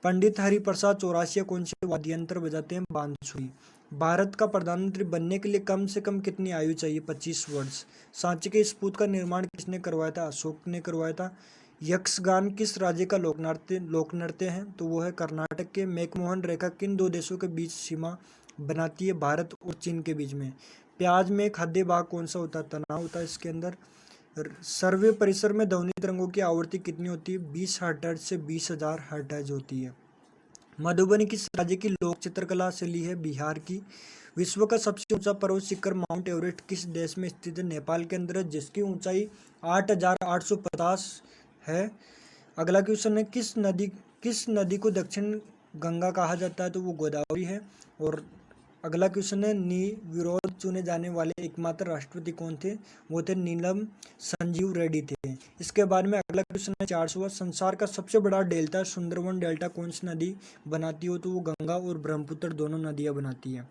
पंडित हरिप्रसाद चौरासिया कौन से वाद्य यंत्र बजाते हैं? बांसुरी। भारत का प्रधानमंत्री बनने के लिए कम से कम कितनी आयु चाहिए? 25 वर्ष। सांची के स्फूत का निर्माण किसने करवाया था? अशोक ने करवाया था। यक्षगान किस राज्य का लोक नृत्य है? तो वो है कर्नाटक के। मैकमोहन रेखा किन दो देशों के बीच सीमा बनाती है? भारत और चीन के बीच में। प्याज में खाद्य भाग कौन सा होता है? तनाव होता है इसके अंदर। सर्वे परिसर में ध्वनि तरंगों की आवृत्ति कितनी होती है? 20 हर्ट्ज से 20,000 हर्ट्ज होती है। मधुबनी किस राज्य की लोक चित्रकला शैली है? बिहार की। विश्व का सबसे ऊंचा पर्वत शिखर माउंट एवरेस्ट किस देश में स्थित है? नेपाल के अंदर है, जिसकी ऊंचाई 8,850 है। अगला क्वेश्चन है, किस नदी को दक्षिण गंगा कहा जाता है? तो वो गोदावरी है। और अगला क्वेश्चन है, निर्विरोध चुने जाने वाले एकमात्र राष्ट्रपति कौन थे? वो थे नीलम संजीव रेड्डी थे। इसके बाद में अगला क्वेश्चन है 400वां, संसार का सबसे बड़ा डेल्टा सुंदरवन डेल्टा कौन सी नदी बनाती हो? तो वो गंगा और ब्रह्मपुत्र दोनों नदियां बनाती है।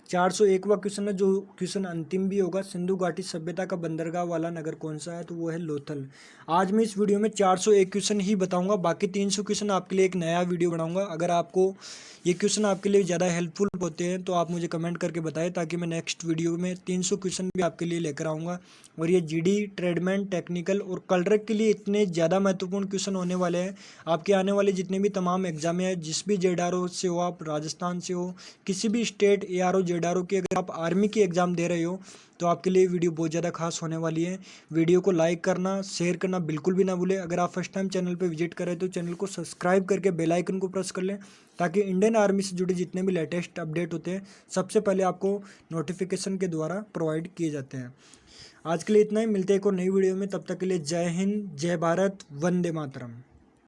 401वां क्वेश्चन है, जो क्वेश्चन अंतिम भी होगा, सिंधु घाटी सभ्यता का बंदरगाह वाला नगर कौन सा है? तो वो है लोथल। आज मैं इस वीडियो में 401 क्वेश्चन ही बताऊंगा, बाकी 300 क्वेश्चन आपके लिए एक नया वीडियो बनाऊंगा। अगर आपको ये क्वेश्चन आपके लिए ज़्यादा हेल्पफुल होते हैं तो आप मुझे कमेंट करके बताएं, ताकि मैं नेक्स्ट वीडियो में 300 क्वेश्चन भी आपके लिए लेकर आऊँगा। और ये जीडी, ट्रेडमैन, टेक्निकल और कलरक के लिए इतने ज़्यादा महत्वपूर्ण क्वेश्चन होने वाले हैं। आपके आने वाले जितने भी तमाम एग्जाम हैं, जिस भी जेडआरओ से हो, आप राजस्थान से हो, किसी भी स्टेट एआरओ जेडआरओ की, अगर आप आर्मी की एग्ज़ाम दे रहे हो तो आपके लिए वीडियो बहुत ज़्यादा खास होने वाली है। वीडियो को लाइक करना, शेयर करना बिल्कुल भी ना भूलें। अगर आप फर्स्ट टाइम चैनल पर विजिट करें तो चैनल को सब्सक्राइब करके बेल आइकन को प्रेस कर लें, ताकि इंडियन आर्मी से जुड़े जितने भी लेटेस्ट अपडेट होते हैं सबसे पहले आपको नोटिफिकेशन के द्वारा प्रोवाइड किए जाते हैं। आज के लिए इतना ही, मिलते हैं एक और नई वीडियो में। तब तक के लिए जय हिंद, जय भारत, वंदे मातरम।